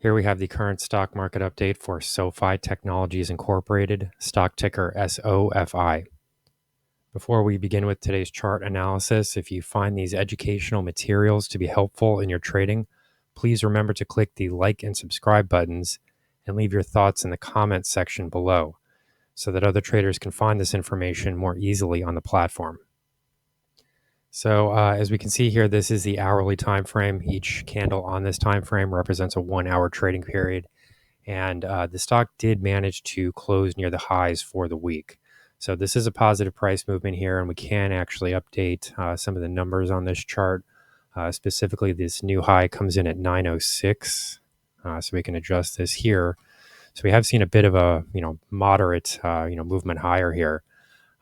Here we have the current stock market update for SOFI Technologies Incorporated, stock ticker SOFI. Before we begin with today's chart analysis, if you find these educational materials to be helpful in your trading, please remember to click the like and subscribe buttons and leave your thoughts in the comments section below so that other traders can find this information more easily on the platform. So as we can see here, this is the hourly time frame. Each candle on this time frame represents a 1 hour trading period. And the stock did manage to close near the highs for the week. So this is a positive price movement here, and we can actually update some of the numbers on this chart. Specifically, this new high comes in at 906, so we can adjust this here. So we have seen a bit of a moderate movement higher here.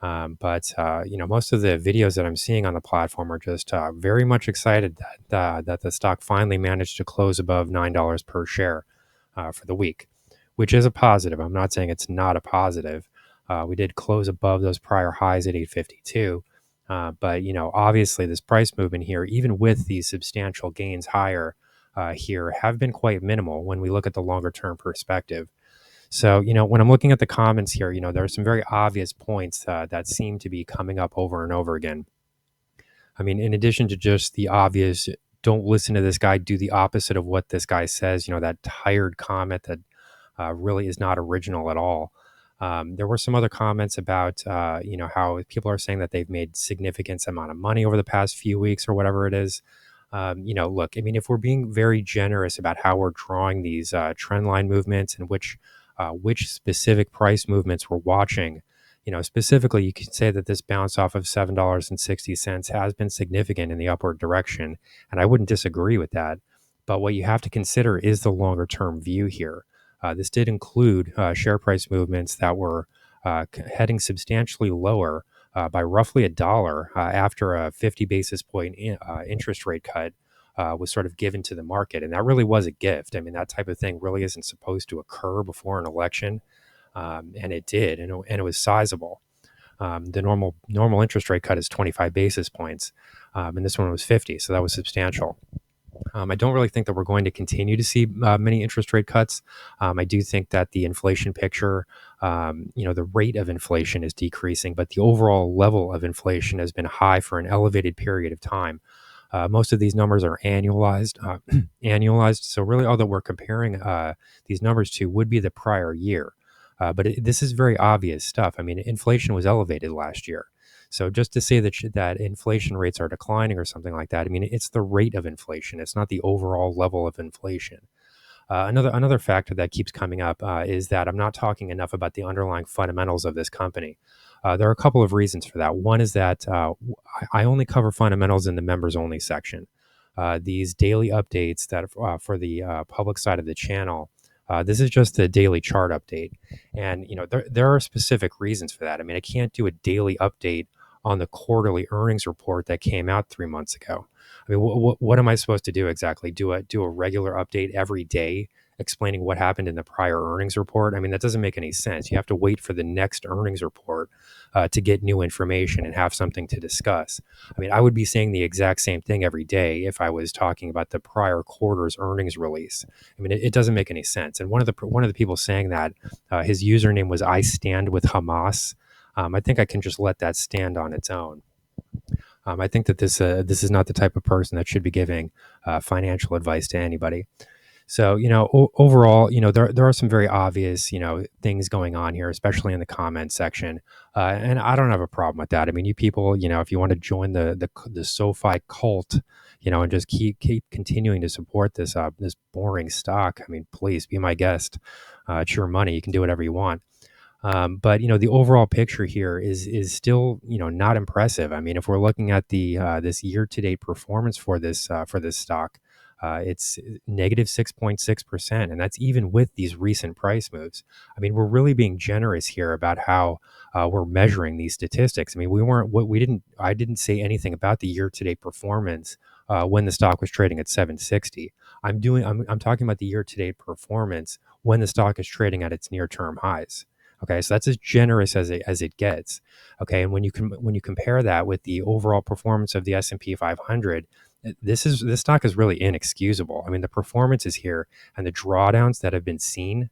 But most of the videos that I'm seeing on the platform are just very much excited that the stock finally managed to close above $9 per share for the week, which is a positive. I'm not saying it's not a positive. We did close above those prior highs at 852. But obviously this price movement here, even with these substantial gains higher here, have been quite minimal when we look at the longer term perspective. So, when I'm looking at the comments here, there are some very obvious points that seem to be coming up over and over again. I mean, in addition to just the obvious, don't listen to this guy, do the opposite of what this guy says, that tired comment that really is not original at all. There were some other comments about, how people are saying that they've made significant amount of money over the past few weeks or whatever it is. Look, I mean, if we're being very generous about how we're drawing these trend line movements and which specific price movements we're watching, specifically, you can say that this bounce off of $7.60 has been significant in the upward direction, and I wouldn't disagree with that. But what you have to consider is the longer term view here. This did include share price movements that were heading substantially lower by roughly $1 after a 50 basis point interest rate cut was sort of given to the market. And that really was a gift. I mean, that type of thing really isn't supposed to occur before an election. And it did, and it was sizable. The normal interest rate cut is 25 basis points, and this one was 50, so that was substantial. I don't really think that we're going to continue to see many interest rate cuts. I do think that the inflation picture, the rate of inflation is decreasing, but the overall level of inflation has been high for an elevated period of time. Most of these numbers are annualized. So really all that we're comparing these numbers to would be the prior year. But this is very obvious stuff. I mean, inflation was elevated last year. So just to say that inflation rates are declining or something like that, I mean, it's the rate of inflation. It's not the overall level of inflation. Another factor that keeps coming up is that I'm not talking enough about the underlying fundamentals of this company. There are a couple of reasons for that. One is that I only cover fundamentals in the members only section. These daily updates that for the public side of the channel, this is just the daily chart update. And, there are specific reasons for that. I mean, I can't do a daily update on the quarterly earnings report that came out 3 months ago. I mean, what am I supposed to do exactly? Do a regular update every day explaining what happened in the prior earnings report? I mean, that doesn't make any sense. You have to wait for the next earnings report to get new information and have something to discuss. I mean, I would be saying the exact same thing every day if I was talking about the prior quarter's earnings release. I mean, it doesn't make any sense. And one of the people saying that his username was "I stand with Hamas." I think I can just let that stand on its own. I think that this is not the type of person that should be giving financial advice to anybody. So, overall, there are some very obvious, things going on here, especially in the comments section. And I don't have a problem with that. I mean, you people, if you want to join the SoFi cult, and just keep continuing to support this boring stock, I mean, please be my guest. It's your money. You can do whatever you want. But the overall picture here is still not impressive. I mean, if we're looking at the this year to date performance for this stock, it's negative 6.6%, and that's even with these recent price moves. I mean, we're really being generous here about how we're measuring these statistics. I mean, I didn't say anything about the year to date performance when the stock was trading at 760. I'm talking about the year to date performance when the stock is trading at its near term highs. Okay, so that's as generous as it gets. Okay, and when you compare that with the overall performance of the S&P 500, This stock is really inexcusable. I mean, the performance is here, and the drawdowns that have been seen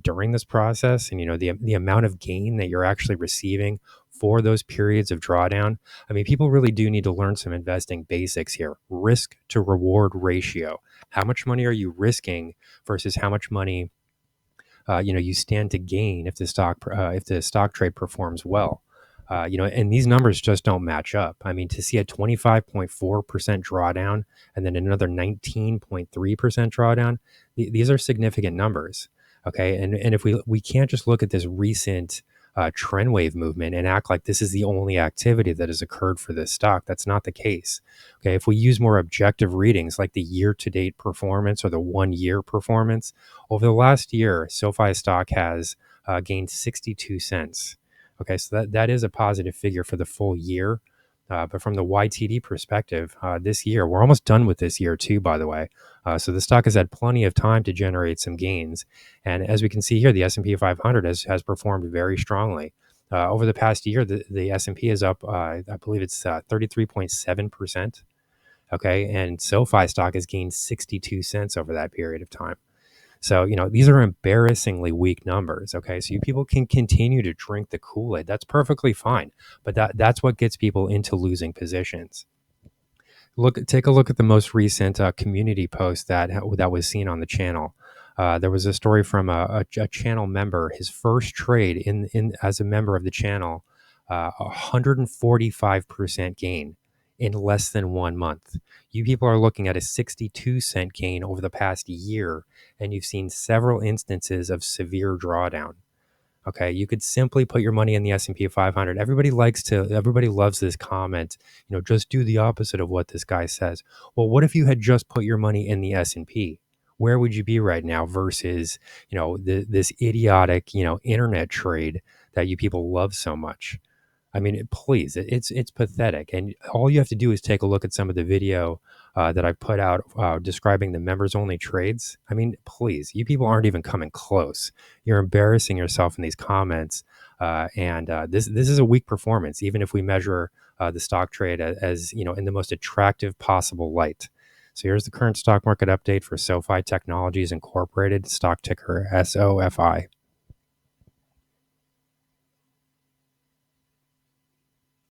during this process, and the amount of gain that you're actually receiving for those periods of drawdown. I mean, people really do need to learn some investing basics here. Risk to reward ratio. How much money are you risking versus how much money you stand to gain if the stock trade performs well. And these numbers just don't match up. I mean, to see a 25.4% drawdown and then another 19.3% drawdown, these are significant numbers. Okay, and if we can't just look at this recent trend wave movement and act like this is the only activity that has occurred for this stock. That's not the case. Okay, if we use more objective readings like the year-to-date performance or the one-year performance, over the last year, SoFi stock has gained 62 cents. Okay, so that is a positive figure for the full year. But from the YTD perspective, this year, we're almost done with this year too, by the way. So the stock has had plenty of time to generate some gains. And as we can see here, the S&P 500 has performed very strongly. Over the past year, the S&P is up, I believe it's 33.7%. Okay, and SoFi stock has gained 62 cents over that period of time. So, these are embarrassingly weak numbers. Okay. So you people can continue to drink the Kool-Aid. That's perfectly fine. But that's what gets people into losing positions. Take a look at the most recent community post that was seen on the channel. There was a story from a channel member. His first trade in as a member of the channel, 145% gain in less than 1 month. You people are looking at a 62-cent gain over the past year, and you've seen several instances of severe drawdown. Okay, you could simply put your money in the S&P 500. Everybody loves this comment, just do the opposite of what this guy says. Well, what if you had just put your money in the S&P? Where would you be right now versus, this idiotic, internet trade that you people love so much? I mean, please, it's pathetic. And all you have to do is take a look at some of the video that I put out describing the members only trades. I mean, please, you people aren't even coming close. You're embarrassing yourself in these comments. And this is a weak performance, even if we measure the stock trade as, in the most attractive possible light. So here's the current stock market update for SoFi Technologies Incorporated, stock ticker SOFI.